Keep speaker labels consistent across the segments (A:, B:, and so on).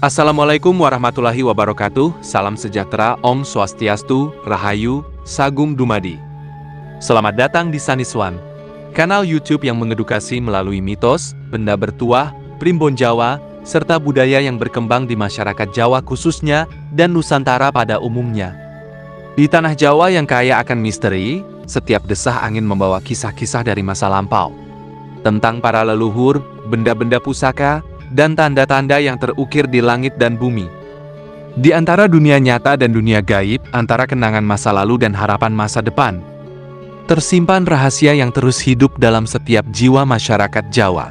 A: Assalamualaikum warahmatullahi wabarakatuh. Salam sejahtera, Om Swastiastu, Rahayu, Sagung Dumadi. Selamat datang di Saniswan, kanal YouTube yang mengedukasi melalui mitos, benda bertuah, primbon Jawa, serta budaya yang berkembang di masyarakat Jawa khususnya dan Nusantara pada umumnya. Di tanah Jawa yang kaya akan misteri, setiap desah angin membawa kisah-kisah dari masa lampau tentang para leluhur, benda-benda pusaka, dan tanda-tanda yang terukir di langit dan bumi. Di antara dunia nyata dan dunia gaib, antara kenangan masa lalu dan harapan masa depan, tersimpan rahasia yang terus hidup dalam setiap jiwa masyarakat Jawa.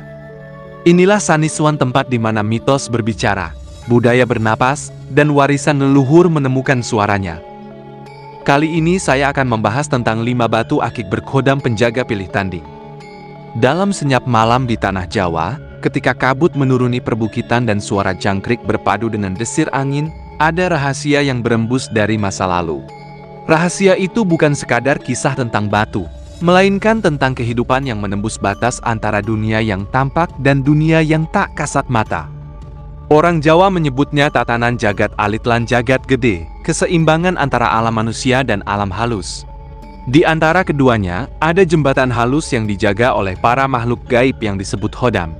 A: Inilah Saniswan, tempat di mana mitos berbicara, budaya bernapas, dan warisan leluhur menemukan suaranya. Kali ini saya akan membahas tentang 5 batu akik berkodam penjaga pilih tanding. Dalam senyap malam di tanah Jawa, ketika kabut menuruni perbukitan dan suara jangkrik berpadu dengan desir angin, ada rahasia yang berembus dari masa lalu. Rahasia itu bukan sekadar kisah tentang batu, melainkan tentang kehidupan yang menembus batas antara dunia yang tampak dan dunia yang tak kasat mata. Orang Jawa menyebutnya tatanan jagat alit lan jagat gede, keseimbangan antara alam manusia dan alam halus. Di antara keduanya, ada jembatan halus yang dijaga oleh para makhluk gaib yang disebut Hodam.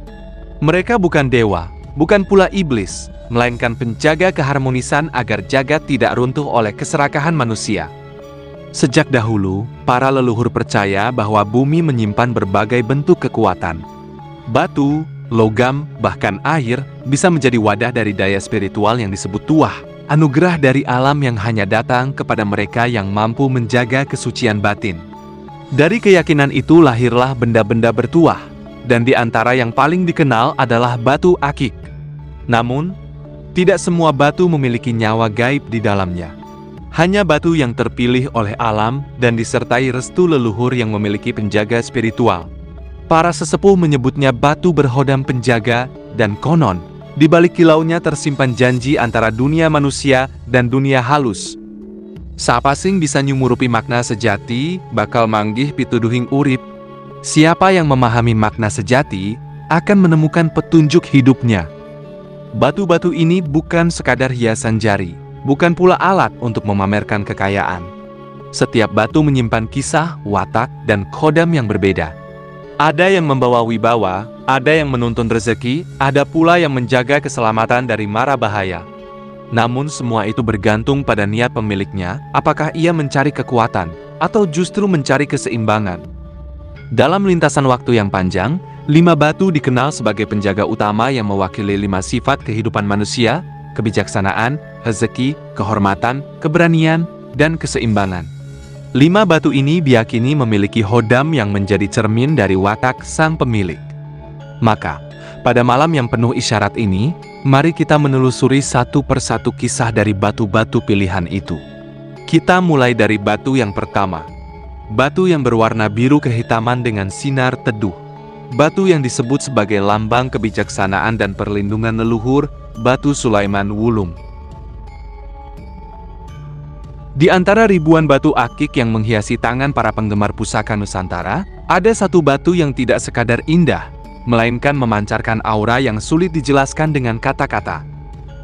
A: Mereka bukan dewa, bukan pula iblis, melainkan penjaga keharmonisan agar jagat tidak runtuh oleh keserakahan manusia. Sejak dahulu, para leluhur percaya bahwa bumi menyimpan berbagai bentuk kekuatan. Batu, logam, bahkan air bisa menjadi wadah dari daya spiritual yang disebut tuah, anugerah dari alam yang hanya datang kepada mereka yang mampu menjaga kesucian batin. Dari keyakinan itu lahirlah benda-benda bertuah, dan di antara yang paling dikenal adalah batu akik. Namun, tidak semua batu memiliki nyawa gaib di dalamnya. Hanya batu yang terpilih oleh alam dan disertai restu leluhur yang memiliki penjaga spiritual. Para sesepuh menyebutnya batu berhodam penjaga, dan konon, di balik kilaunya tersimpan janji antara dunia manusia dan dunia halus. Sapa sing bisa nyumurupi makna sejati, bakal manggih pituduhing urip. Siapa yang memahami makna sejati, akan menemukan petunjuk hidupnya. Batu-batu ini bukan sekadar hiasan jari, bukan pula alat untuk memamerkan kekayaan. Setiap batu menyimpan kisah, watak, dan kodam yang berbeda. Ada yang membawa wibawa, ada yang menuntun rezeki, ada pula yang menjaga keselamatan dari mara bahaya. Namun semua itu bergantung pada niat pemiliknya, apakah ia mencari kekuatan, atau justru mencari keseimbangan. Dalam lintasan waktu yang panjang, 5 batu dikenal sebagai penjaga utama yang mewakili 5 sifat kehidupan manusia: kebijaksanaan, rezeki, kehormatan, keberanian, dan keseimbangan. 5 batu ini diyakini memiliki hodam yang menjadi cermin dari watak sang pemilik. Maka, pada malam yang penuh isyarat ini, mari kita menelusuri satu persatu kisah dari batu-batu pilihan itu. Kita mulai dari batu yang pertama. Batu yang berwarna biru kehitaman dengan sinar teduh. Batu yang disebut sebagai lambang kebijaksanaan dan perlindungan leluhur, batu Sulaiman Wulung. Di antara ribuan batu akik yang menghiasi tangan para penggemar pusaka Nusantara, ada satu batu yang tidak sekadar indah, melainkan memancarkan aura yang sulit dijelaskan dengan kata-kata.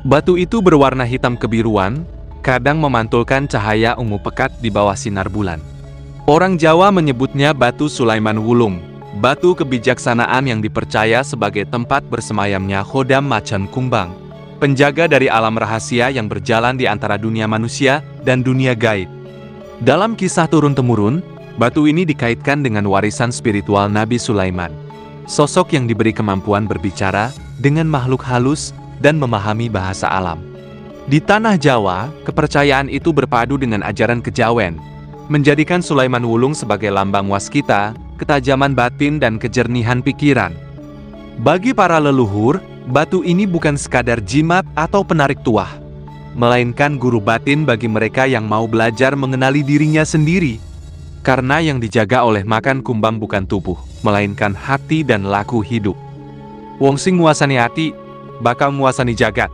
A: Batu itu berwarna hitam kebiruan, kadang memantulkan cahaya ungu pekat di bawah sinar bulan. Orang Jawa menyebutnya batu Sulaiman Wulung, batu kebijaksanaan yang dipercaya sebagai tempat bersemayamnya Hodam Macan Kumbang, penjaga dari alam rahasia yang berjalan di antara dunia manusia dan dunia gaib. Dalam kisah turun-temurun, batu ini dikaitkan dengan warisan spiritual Nabi Sulaiman, sosok yang diberi kemampuan berbicara dengan makhluk halus dan memahami bahasa alam. Di tanah Jawa, kepercayaan itu berpadu dengan ajaran kejawen, menjadikan Sulaiman Wulung sebagai lambang waskita, ketajaman batin, dan kejernihan pikiran. Bagi para leluhur, batu ini bukan sekadar jimat atau penarik tuah, melainkan guru batin bagi mereka yang mau belajar mengenali dirinya sendiri. Karena yang dijaga oleh Macan Kumbang bukan tubuh, melainkan hati dan laku hidup. Wong sing nguasani hati, bakal nguasani jagat.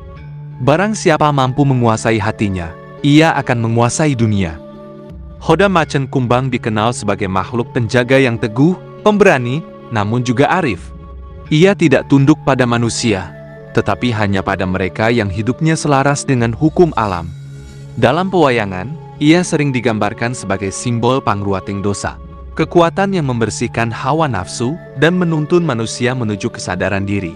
A: Barang siapa mampu menguasai hatinya, ia akan menguasai dunia. Hodam Macan Kumbang dikenal sebagai makhluk penjaga yang teguh, pemberani, namun juga arif. Ia tidak tunduk pada manusia. tetapi hanya pada mereka yang hidupnya selaras dengan hukum alam. Dalam pewayangan, ia sering digambarkan sebagai simbol pangruating dosa, kekuatan yang membersihkan hawa nafsu dan menuntun manusia menuju kesadaran diri.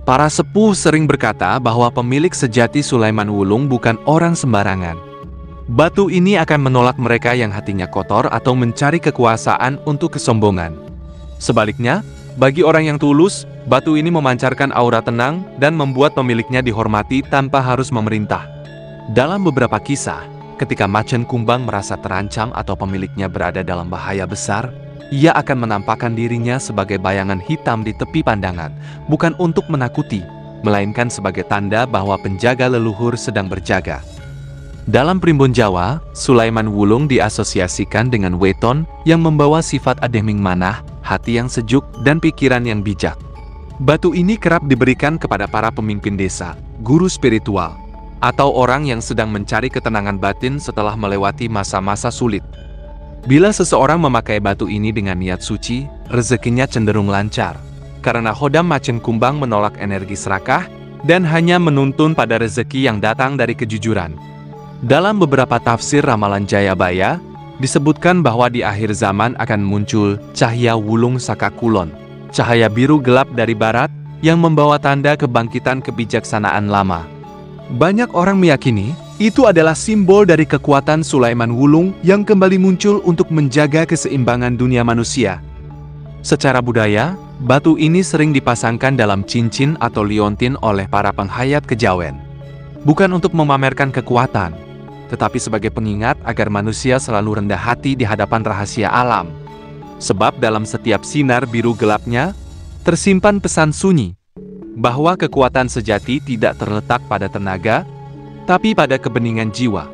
A: Para sepuh sering berkata bahwa pemilik sejati Sulaiman Wulung bukan orang sembarangan. Batu ini akan menolak mereka yang hatinya kotor atau mencari kekuasaan untuk kesombongan. Sebaliknya, bagi orang yang tulus, batu ini memancarkan aura tenang dan membuat pemiliknya dihormati tanpa harus memerintah. Dalam beberapa kisah, ketika macan kumbang merasa terancam atau pemiliknya berada dalam bahaya besar, ia akan menampakkan dirinya sebagai bayangan hitam di tepi pandangan, bukan untuk menakuti, melainkan sebagai tanda bahwa penjaga leluhur sedang berjaga. Dalam primbon Jawa, Sulaiman Wulung diasosiasikan dengan weton yang membawa sifat ademing manah, hati yang sejuk, dan pikiran yang bijak. Batu ini kerap diberikan kepada para pemimpin desa, guru spiritual, atau orang yang sedang mencari ketenangan batin setelah melewati masa-masa sulit. Bila seseorang memakai batu ini dengan niat suci, rezekinya cenderung lancar, karena Khodam macan kumbang menolak energi serakah dan hanya menuntun pada rezeki yang datang dari kejujuran. Dalam beberapa tafsir ramalan Jayabaya, disebutkan bahwa di akhir zaman akan muncul cahaya Wulung Saka Kulon, cahaya biru gelap dari barat yang membawa tanda kebangkitan kebijaksanaan lama. Banyak orang meyakini itu adalah simbol dari kekuatan Sulaiman Wulung yang kembali muncul untuk menjaga keseimbangan dunia manusia. Secara budaya, batu ini sering dipasangkan dalam cincin atau liontin oleh para penghayat kejawen. Bukan untuk memamerkan kekuatan, tetapi sebagai pengingat agar manusia selalu rendah hati di hadapan rahasia alam. Sebab dalam setiap sinar biru gelapnya, tersimpan pesan sunyi, bahwa kekuatan sejati tidak terletak pada tenaga, tapi pada kebeningan jiwa.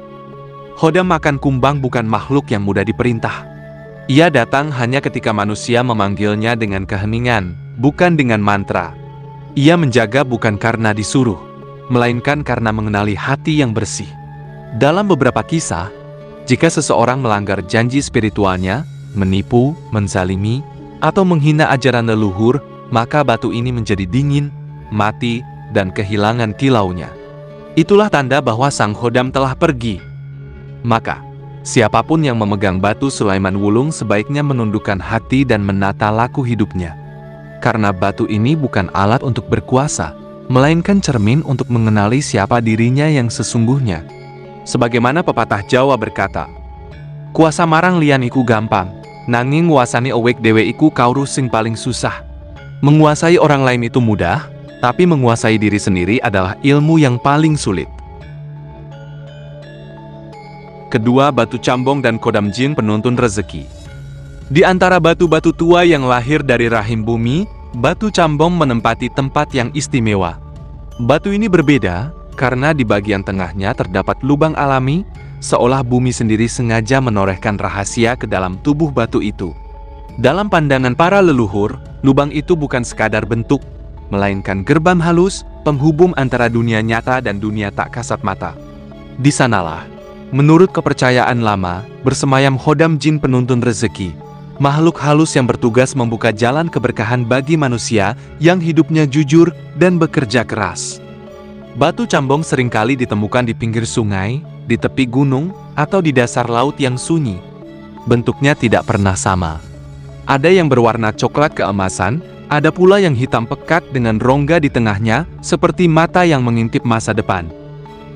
A: Khodam macan kumbang bukan makhluk yang mudah diperintah. Ia datang hanya ketika manusia memanggilnya dengan keheningan, bukan dengan mantra. Ia menjaga bukan karena disuruh, melainkan karena mengenali hati yang bersih. Dalam beberapa kisah, jika seseorang melanggar janji spiritualnya, menipu, menzalimi, atau menghina ajaran leluhur, maka batu ini menjadi dingin, mati, dan kehilangan kilaunya. Itulah tanda bahwa sang Khodam telah pergi. Maka, siapapun yang memegang batu Sulaiman Wulung sebaiknya menundukkan hati dan menata laku hidupnya. Karena batu ini bukan alat untuk berkuasa, melainkan cermin untuk mengenali siapa dirinya yang sesungguhnya. Sebagaimana pepatah Jawa berkata, "Kuasa marang liyan iku gampang, nanging nguasani owek dewe iku kawruh sing paling susah." Menguasai orang lain itu mudah, tapi menguasai diri sendiri adalah ilmu yang paling sulit. Kedua, batu cambong dan Khodam jin penuntun rezeki. Di antara batu-batu tua yang lahir dari rahim bumi, batu cambong menempati tempat yang istimewa. Batu ini berbeda karena di bagian tengahnya terdapat lubang alami, seolah bumi sendiri sengaja menorehkan rahasia ke dalam tubuh batu itu. Dalam pandangan para leluhur, lubang itu bukan sekadar bentuk, melainkan gerbang halus, penghubung antara dunia nyata dan dunia tak kasat mata. Di sanalah, menurut kepercayaan lama, bersemayam Khodam jin penuntun rezeki, makhluk halus yang bertugas membuka jalan keberkahan bagi manusia yang hidupnya jujur dan bekerja keras. Batu cambong seringkali ditemukan di pinggir sungai, di tepi gunung, atau di dasar laut yang sunyi. Bentuknya tidak pernah sama. Ada yang berwarna coklat keemasan, ada pula yang hitam pekat dengan rongga di tengahnya, seperti mata yang mengintip masa depan.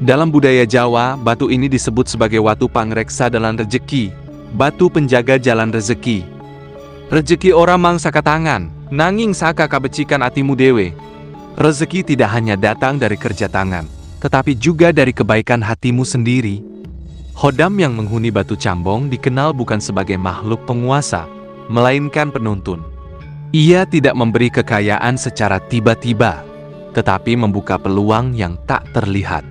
A: Dalam budaya Jawa, batu ini disebut sebagai watu pangreksa dalam rezeki, batu penjaga jalan rezeki. Rezeki ora mang saka tangan, nanging saka kabecikan atimu dewe. Rezeki tidak hanya datang dari kerja tangan, tetapi juga dari kebaikan hatimu sendiri. Khodam yang menghuni batu cambong dikenal bukan sebagai makhluk penguasa, melainkan penuntun. Ia tidak memberi kekayaan secara tiba-tiba, tetapi membuka peluang yang tak terlihat.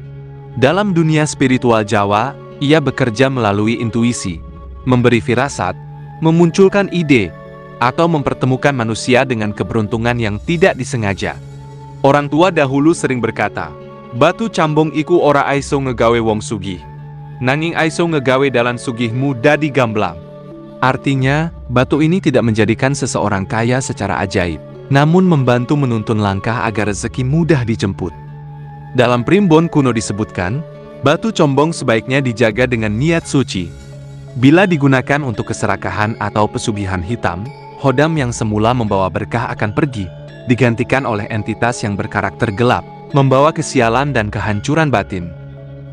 A: Dalam dunia spiritual Jawa, ia bekerja melalui intuisi, memberi firasat, memunculkan ide, atau mempertemukan manusia dengan keberuntungan yang tidak disengaja. Orang tua dahulu sering berkata, "Batu cambong iku ora aiso ngegawe wong sugih, nanging aiso ngegawe dalan sugihmu dadi gamblang." Artinya, batu ini tidak menjadikan seseorang kaya secara ajaib, namun membantu menuntun langkah agar rezeki mudah dijemput. Dalam primbon kuno disebutkan, batu combong sebaiknya dijaga dengan niat suci. Bila digunakan untuk keserakahan atau pesugihan hitam, hodam yang semula membawa berkah akan pergi, digantikan oleh entitas yang berkarakter gelap, membawa kesialan dan kehancuran batin.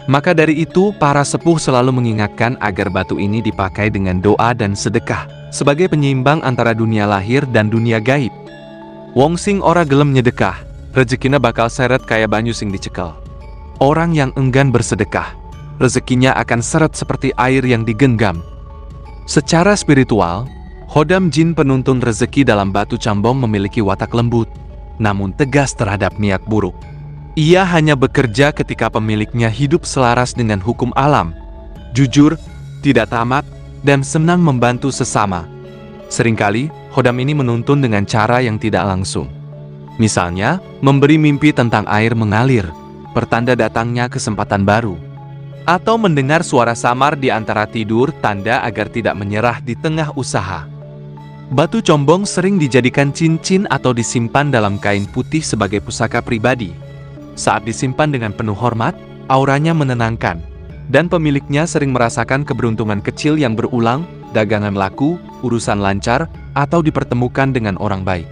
A: Maka dari itu, para sepuh selalu mengingatkan agar batu ini dipakai dengan doa dan sedekah, sebagai penyeimbang antara dunia lahir dan dunia gaib. Wong sing ora gelem nyedekah, rezekina bakal seret kaya banyu sing dicekel. Orang yang enggan bersedekah, rezekinya akan seret seperti air yang digenggam. Secara spiritual, hodam jin penuntun rezeki dalam batu cambong memiliki watak lembut, namun tegas terhadap niat buruk. Ia hanya bekerja ketika pemiliknya hidup selaras dengan hukum alam, jujur, tidak tamak, dan senang membantu sesama. Seringkali, hodam ini menuntun dengan cara yang tidak langsung. Misalnya, memberi mimpi tentang air mengalir, pertanda datangnya kesempatan baru. Atau mendengar suara samar di antara tidur, tanda agar tidak menyerah di tengah usaha. Batu combong sering dijadikan cincin atau disimpan dalam kain putih sebagai pusaka pribadi. Saat disimpan dengan penuh hormat, auranya menenangkan, dan pemiliknya sering merasakan keberuntungan kecil yang berulang, dagangan laku, urusan lancar, atau dipertemukan dengan orang baik.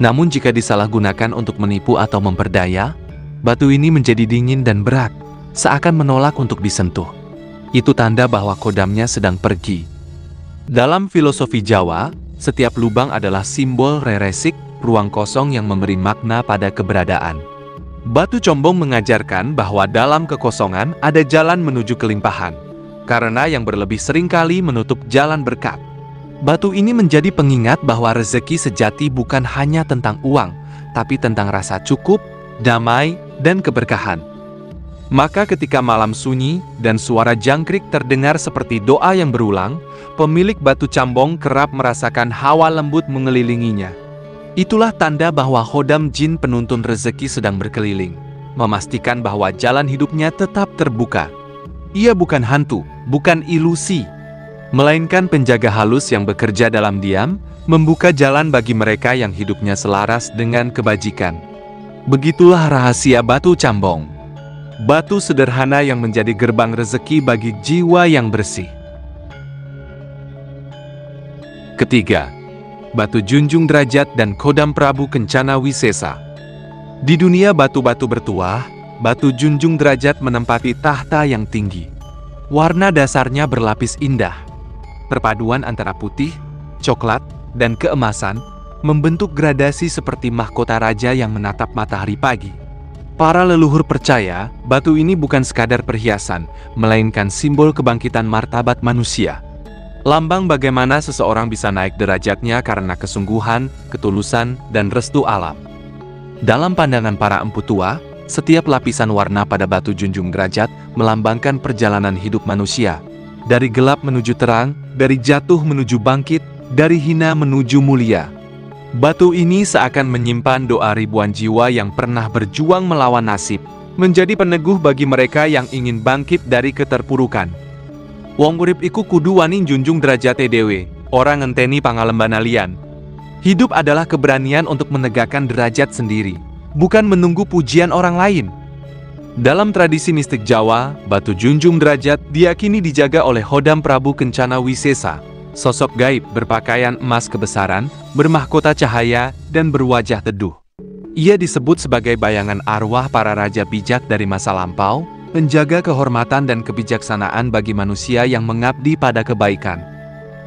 A: Namun jika disalahgunakan untuk menipu atau memperdaya, batu ini menjadi dingin dan berat, seakan menolak untuk disentuh. Itu tanda bahwa kodamnya sedang pergi. Dalam filosofi Jawa, setiap lubang adalah simbol reresik, ruang kosong yang memberi makna pada keberadaan. Batu combong mengajarkan bahwa dalam kekosongan ada jalan menuju kelimpahan, karena yang berlebih seringkali menutup jalan berkat. Batu ini menjadi pengingat bahwa rezeki sejati bukan hanya tentang uang, tapi tentang rasa cukup, damai, dan keberkahan. Maka ketika malam sunyi dan suara jangkrik terdengar seperti doa yang berulang, pemilik batu cambong kerap merasakan hawa lembut mengelilinginya. Itulah tanda bahwa hodam jin penuntun rezeki sedang berkeliling, memastikan bahwa jalan hidupnya tetap terbuka. Ia bukan hantu, bukan ilusi, melainkan penjaga halus yang bekerja dalam diam, membuka jalan bagi mereka yang hidupnya selaras dengan kebajikan. Begitulah rahasia batu cambong. Batu sederhana yang menjadi gerbang rezeki bagi jiwa yang bersih. Ketiga, batu junjung derajat dan kodam Prabu Kencana Wisesa. Di dunia batu-batu bertuah, batu junjung derajat menempati tahta yang tinggi. Warna dasarnya berlapis indah. Perpaduan antara putih, coklat, dan keemasan membentuk gradasi seperti mahkota raja yang menatap matahari pagi. Para leluhur percaya, batu ini bukan sekadar perhiasan, melainkan simbol kebangkitan martabat manusia. Lambang bagaimana seseorang bisa naik derajatnya karena kesungguhan, ketulusan, dan restu alam. Dalam pandangan para empu tua, setiap lapisan warna pada batu junjung derajat melambangkan perjalanan hidup manusia. Dari gelap menuju terang, dari jatuh menuju bangkit, dari hina menuju mulia. Batu ini seakan menyimpan doa ribuan jiwa yang pernah berjuang melawan nasib, menjadi peneguh bagi mereka yang ingin bangkit dari keterpurukan. Wong urip iku kudu wani junjung derajate dhewe, ora ngenteni pangalembana liyan. Hidup adalah keberanian untuk menegakkan derajat sendiri, bukan menunggu pujian orang lain. Dalam tradisi mistik Jawa, batu junjung derajat diyakini dijaga oleh hodam Prabu Kencana Wisesa, sosok gaib berpakaian emas kebesaran, bermahkota cahaya, dan berwajah teduh. Ia disebut sebagai bayangan arwah para raja bijak dari masa lampau, penjaga kehormatan dan kebijaksanaan bagi manusia yang mengabdi pada kebaikan.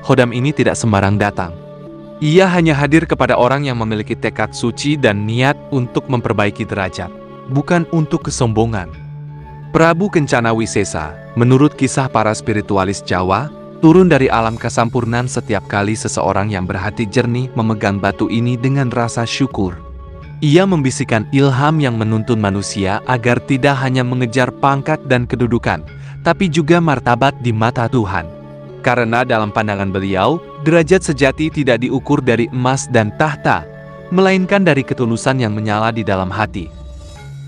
A: Hodam ini tidak sembarang datang. Ia hanya hadir kepada orang yang memiliki tekad suci dan niat untuk memperbaiki derajat, bukan untuk kesombongan. Prabu Kencana Wisesa, menurut kisah para spiritualis Jawa, turun dari alam kesampurnan setiap kali seseorang yang berhati jernih memegang batu ini dengan rasa syukur. Ia membisikkan ilham yang menuntun manusia agar tidak hanya mengejar pangkat dan kedudukan, tapi juga martabat di mata Tuhan. Karena dalam pandangan beliau, derajat sejati tidak diukur dari emas dan tahta, melainkan dari ketulusan yang menyala di dalam hati.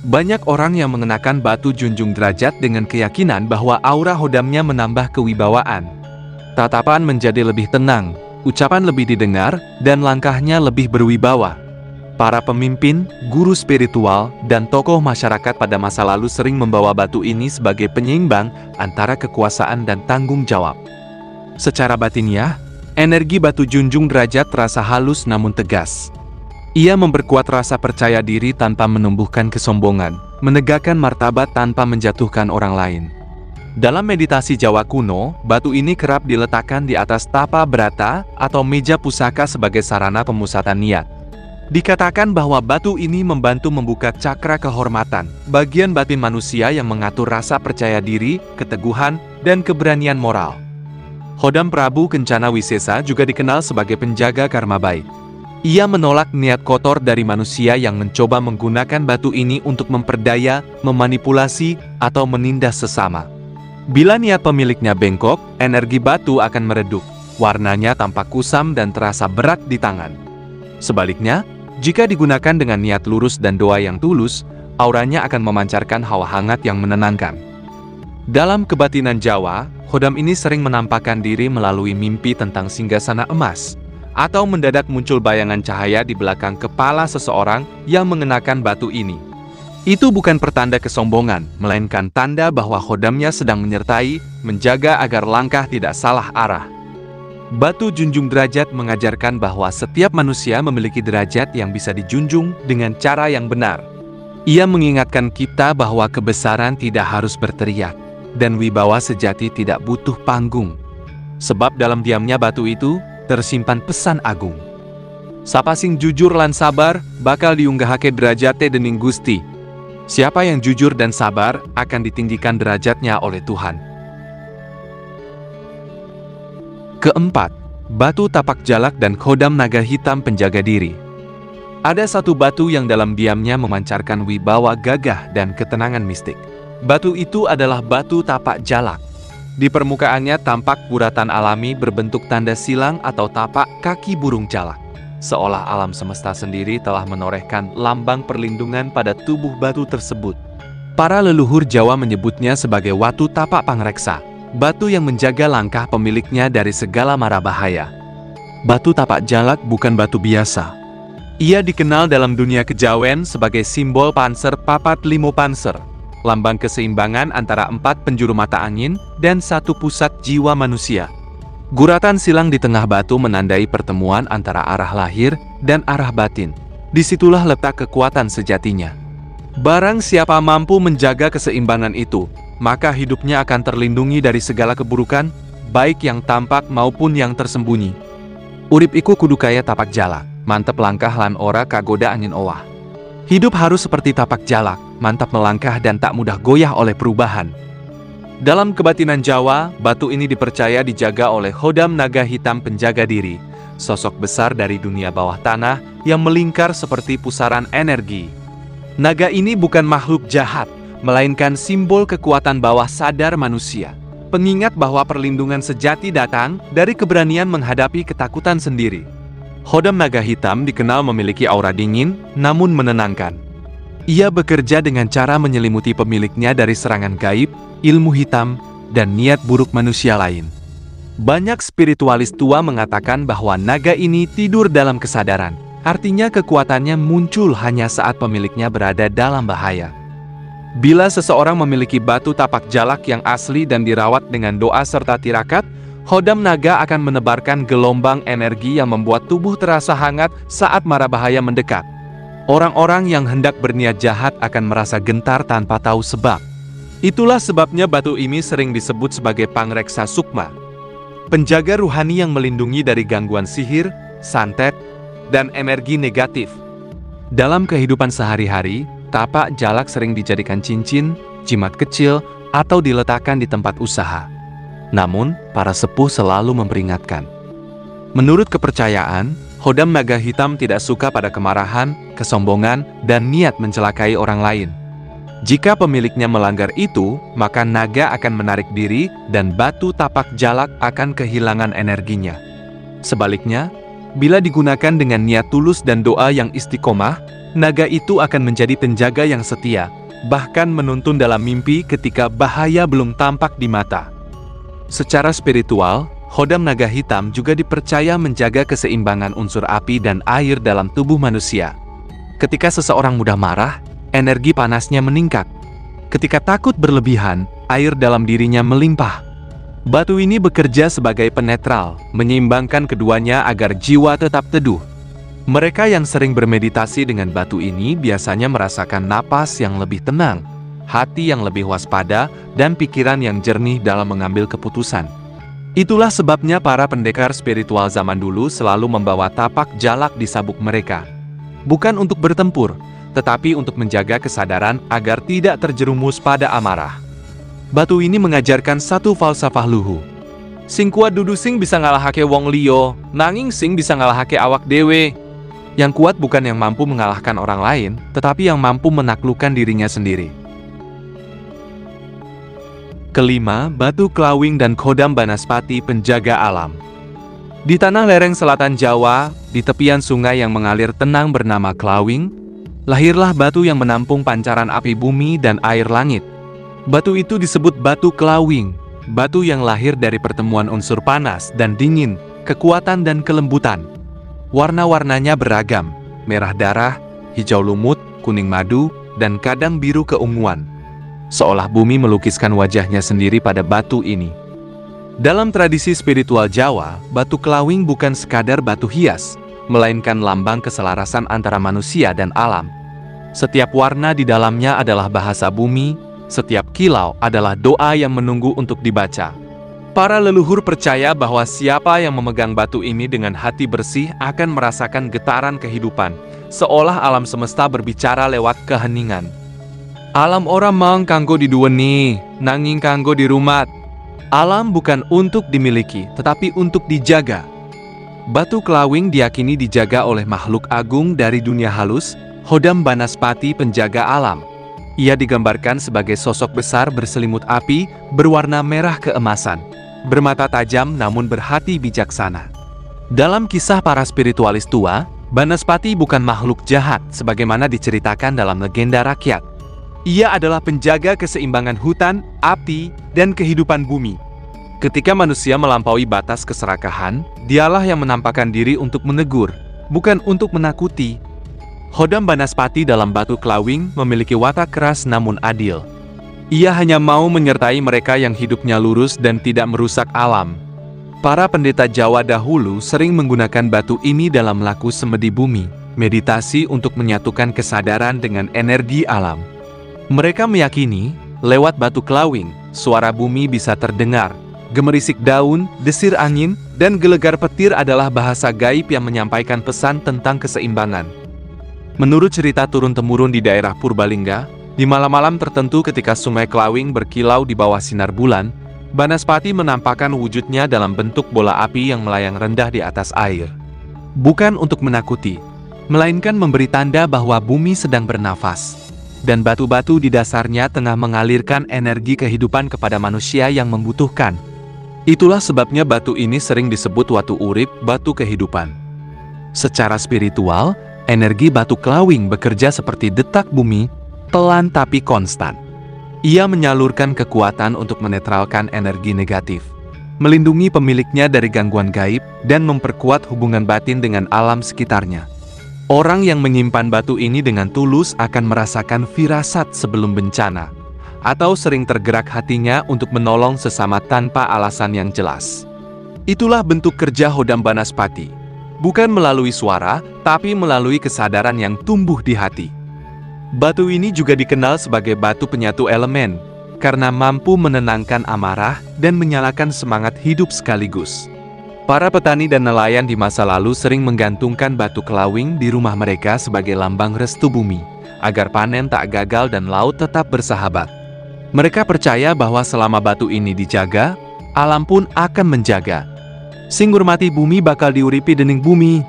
A: Banyak orang yang mengenakan batu junjung derajat dengan keyakinan bahwa aura hodamnya menambah kewibawaan. Tatapan menjadi lebih tenang, ucapan lebih didengar, dan langkahnya lebih berwibawa. Para pemimpin, guru spiritual, dan tokoh masyarakat pada masa lalu sering membawa batu ini sebagai penyeimbang antara kekuasaan dan tanggung jawab. Secara batiniah, energi batu junjung derajat terasa halus namun tegas. Ia memperkuat rasa percaya diri tanpa menumbuhkan kesombongan, menegakkan martabat tanpa menjatuhkan orang lain. Dalam meditasi Jawa kuno, batu ini kerap diletakkan di atas tapa berata atau meja pusaka sebagai sarana pemusatan niat. Dikatakan bahwa batu ini membantu membuka cakra kehormatan, bagian batin manusia yang mengatur rasa percaya diri, keteguhan, dan keberanian moral. Hodam Prabu Kencana Wisesa juga dikenal sebagai penjaga karma baik. Ia menolak niat kotor dari manusia yang mencoba menggunakan batu ini untuk memperdaya, memanipulasi, atau menindas sesama. Bila niat pemiliknya bengkok, energi batu akan meredup. Warnanya tampak kusam dan terasa berat di tangan. Sebaliknya, jika digunakan dengan niat lurus dan doa yang tulus, auranya akan memancarkan hawa hangat yang menenangkan. Dalam kebatinan Jawa, hodam ini sering menampakkan diri melalui mimpi tentang singgasana emas, atau mendadak muncul bayangan cahaya di belakang kepala seseorang yang mengenakan batu ini. Itu bukan pertanda kesombongan, melainkan tanda bahwa hodamnya sedang menyertai, menjaga agar langkah tidak salah arah. Batu junjung derajat mengajarkan bahwa setiap manusia memiliki derajat yang bisa dijunjung dengan cara yang benar. Ia mengingatkan kita bahwa kebesaran tidak harus berteriak, dan wibawa sejati tidak butuh panggung. Sebab dalam diamnya batu itu, tersimpan pesan agung. Sapa sing jujur lan sabar, bakal diunggahake derajate dening Gusti. Siapa yang jujur dan sabar, akan ditinggikan derajatnya oleh Tuhan. Keempat, batu tapak jalak dan hodam naga hitam penjaga diri. Ada satu batu yang dalam diamnya memancarkan wibawa gagah dan ketenangan mistik. Batu itu adalah batu tapak jalak. Di permukaannya tampak guratan alami berbentuk tanda silang atau tapak kaki burung jalak. Seolah alam semesta sendiri telah menorehkan lambang perlindungan pada tubuh batu tersebut. Para leluhur Jawa menyebutnya sebagai watu tapak pangreksa. Batu yang menjaga langkah pemiliknya dari segala mara bahaya. Batu tapak jalak bukan batu biasa. Ia dikenal dalam dunia kejawen sebagai simbol panser papat limo panser, lambang keseimbangan antara 4 penjuru mata angin dan 1 pusat jiwa manusia. Guratan silang di tengah batu menandai pertemuan antara arah lahir dan arah batin. Disitulah letak kekuatan sejatinya. Barang siapa mampu menjaga keseimbangan itu, maka hidupnya akan terlindungi dari segala keburukan, baik yang tampak maupun yang tersembunyi. Urip iku kudu kaya tapak jalak, mantep langkah lan ora kagoda angin owah. Hidup harus seperti tapak jalak, mantap melangkah dan tak mudah goyah oleh perubahan. Dalam kebatinan Jawa, batu ini dipercaya dijaga oleh hodam naga hitam penjaga diri, sosok besar dari dunia bawah tanah yang melingkar seperti pusaran energi. Naga ini bukan makhluk jahat, melainkan simbol kekuatan bawah sadar manusia. Pengingat bahwa perlindungan sejati datang dari keberanian menghadapi ketakutan sendiri. Hodam naga hitam dikenal memiliki aura dingin, namun menenangkan. Ia bekerja dengan cara menyelimuti pemiliknya dari serangan gaib, ilmu hitam, dan niat buruk manusia lain. Banyak spiritualis tua mengatakan bahwa naga ini tidur dalam kesadaran. Artinya kekuatannya muncul hanya saat pemiliknya berada dalam bahaya. Bila seseorang memiliki batu tapak jalak yang asli dan dirawat dengan doa serta tirakat, hodam naga akan menebarkan gelombang energi yang membuat tubuh terasa hangat saat mara bahaya mendekat. Orang-orang yang hendak berniat jahat akan merasa gentar tanpa tahu sebab. Itulah sebabnya batu ini sering disebut sebagai pangreksa sukma, penjaga ruhani yang melindungi dari gangguan sihir, santet, dan energi negatif. Dalam kehidupan sehari-hari, tapak jalak sering dijadikan cincin, jimat kecil, atau diletakkan di tempat usaha. Namun, para sepuh selalu memperingatkan. Menurut kepercayaan, hodam naga hitam tidak suka pada kemarahan, kesombongan, dan niat mencelakai orang lain. Jika pemiliknya melanggar itu, maka naga akan menarik diri dan batu tapak jalak akan kehilangan energinya. Sebaliknya, bila digunakan dengan niat tulus dan doa yang istiqomah, naga itu akan menjadi penjaga yang setia, bahkan menuntun dalam mimpi ketika bahaya belum tampak di mata. Secara spiritual, hodam naga hitam juga dipercaya menjaga keseimbangan unsur api dan air dalam tubuh manusia. Ketika seseorang mudah marah, energi panasnya meningkat. Ketika takut berlebihan, air dalam dirinya melimpah. Batu ini bekerja sebagai penetral, menyeimbangkan keduanya agar jiwa tetap teduh. Mereka yang sering bermeditasi dengan batu ini biasanya merasakan napas yang lebih tenang, hati yang lebih waspada, dan pikiran yang jernih dalam mengambil keputusan. Itulah sebabnya para pendekar spiritual zaman dulu selalu membawa tapak jalak di sabuk mereka. Bukan untuk bertempur, tetapi untuk menjaga kesadaran agar tidak terjerumus pada amarah. Batu ini mengajarkan satu falsafah luhur. Sing kuat dudu sing bisa ngalahake wong liya, nanging sing bisa ngalahake awak dewe. Yang kuat bukan yang mampu mengalahkan orang lain, tetapi yang mampu menaklukkan dirinya sendiri. Kelima, batu Klawing dan Khodam Banaspati penjaga alam. Di tanah lereng selatan Jawa, di tepian sungai yang mengalir tenang bernama Klawing, lahirlah batu yang menampung pancaran api bumi dan air langit. Batu itu disebut batu Klawing, batu yang lahir dari pertemuan unsur panas dan dingin, kekuatan dan kelembutan. Warna-warnanya beragam, merah darah, hijau lumut, kuning madu, dan kadang biru keunguan. Seolah bumi melukiskan wajahnya sendiri pada batu ini. Dalam tradisi spiritual Jawa, batu Klawing bukan sekadar batu hias, melainkan lambang keselarasan antara manusia dan alam. Setiap warna di dalamnya adalah bahasa bumi, setiap kilau adalah doa yang menunggu untuk dibaca. Para leluhur percaya bahwa siapa yang memegang batu ini dengan hati bersih akan merasakan getaran kehidupan, seolah alam semesta berbicara lewat keheningan. Alam ora mang kanggo diduweni, nanging kanggo dirumat. Alam bukan untuk dimiliki, tetapi untuk dijaga. Batu Klawing diyakini dijaga oleh makhluk agung dari dunia halus, Khodam Banaspati penjaga alam. Ia digambarkan sebagai sosok besar berselimut api, berwarna merah keemasan, bermata tajam namun berhati bijaksana. Dalam kisah para spiritualis tua, Banaspati bukan makhluk jahat sebagaimana diceritakan dalam legenda rakyat. Ia adalah penjaga keseimbangan hutan, api, dan kehidupan bumi. Ketika manusia melampaui batas keserakahan, dialah yang menampakkan diri untuk menegur, bukan untuk menakuti. Khodam Banaspati dalam batu Klawing memiliki watak keras namun adil. Ia hanya mau menyertai mereka yang hidupnya lurus dan tidak merusak alam. Para pendeta Jawa dahulu sering menggunakan batu ini dalam laku semedi bumi, meditasi untuk menyatukan kesadaran dengan energi alam. Mereka meyakini, lewat batu Klawing, suara bumi bisa terdengar. Gemerisik daun, desir angin, dan gelegar petir adalah bahasa gaib yang menyampaikan pesan tentang keseimbangan. Menurut cerita turun-temurun di daerah Purbalingga, di malam-malam tertentu ketika sungai Klawing berkilau di bawah sinar bulan, Banaspati menampakkan wujudnya dalam bentuk bola api yang melayang rendah di atas air. Bukan untuk menakuti, melainkan memberi tanda bahwa bumi sedang bernafas. Dan batu-batu di dasarnya tengah mengalirkan energi kehidupan kepada manusia yang membutuhkan. Itulah sebabnya batu ini sering disebut watu urip, batu kehidupan. Secara spiritual, energi batu Klawing bekerja seperti detak bumi, pelan tapi konstan. Ia menyalurkan kekuatan untuk menetralkan energi negatif, melindungi pemiliknya dari gangguan gaib, dan memperkuat hubungan batin dengan alam sekitarnya. Orang yang menyimpan batu ini dengan tulus akan merasakan firasat sebelum bencana, atau sering tergerak hatinya untuk menolong sesama tanpa alasan yang jelas. Itulah bentuk kerja Khodam Banaspati, bukan melalui suara, tapi melalui kesadaran yang tumbuh di hati. Batu ini juga dikenal sebagai batu penyatu elemen, karena mampu menenangkan amarah dan menyalakan semangat hidup sekaligus. Para petani dan nelayan di masa lalu sering menggantungkan batu Klawing di rumah mereka sebagai lambang restu bumi, agar panen tak gagal dan laut tetap bersahabat. Mereka percaya bahwa selama batu ini dijaga, alam pun akan menjaga. Sing ngurmati bumi bakal diuripi dening bumi.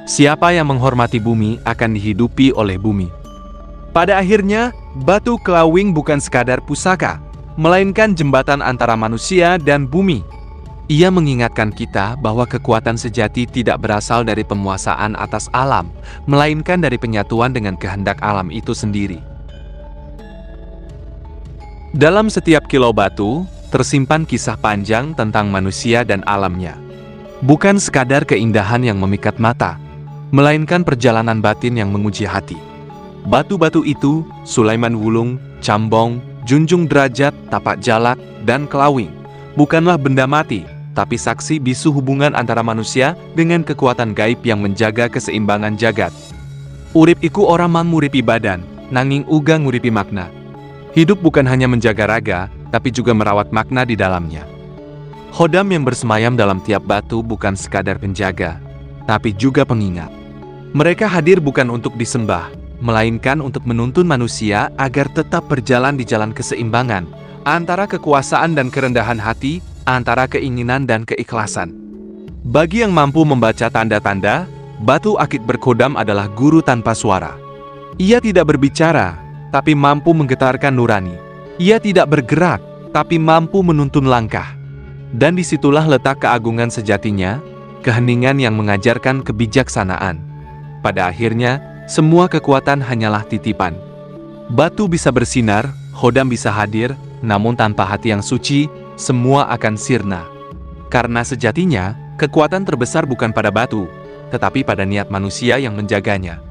A: Siapa yang menghormati bumi akan dihidupi oleh bumi. Pada akhirnya, batu Klawing bukan sekadar pusaka, melainkan jembatan antara manusia dan bumi. Ia mengingatkan kita bahwa kekuatan sejati tidak berasal dari penguasaan atas alam, melainkan dari penyatuan dengan kehendak alam itu sendiri. Dalam setiap kilau batu, tersimpan kisah panjang tentang manusia dan alamnya. Bukan sekadar keindahan yang memikat mata, melainkan perjalanan batin yang menguji hati. Batu-batu itu, Sulaiman Wulung, Cambong, Junjung Derajat, Tapak Jalak, dan Kelawing, bukanlah benda mati, tapi saksi bisu hubungan antara manusia dengan kekuatan gaib yang menjaga keseimbangan jagat. Urip iku ora man nguripi badan, nanging uga nguripi makna. Hidup bukan hanya menjaga raga, tapi juga merawat makna di dalamnya. Khodam yang bersemayam dalam tiap batu bukan sekadar penjaga, tapi juga pengingat. Mereka hadir bukan untuk disembah, melainkan untuk menuntun manusia agar tetap berjalan di jalan keseimbangan, antara kekuasaan dan kerendahan hati, antara keinginan dan keikhlasan. Bagi yang mampu membaca tanda-tanda, batu akik berkhodam adalah guru tanpa suara. Ia tidak berbicara, tapi mampu menggetarkan nurani. Ia tidak bergerak, tapi mampu menuntun langkah. Dan disitulah letak keagungan sejatinya, keheningan yang mengajarkan kebijaksanaan. Pada akhirnya, semua kekuatan hanyalah titipan. Batu bisa bersinar, khodam bisa hadir, namun tanpa hati yang suci, semua akan sirna. Karena sejatinya, kekuatan terbesar bukan pada batu, tetapi pada niat manusia yang menjaganya.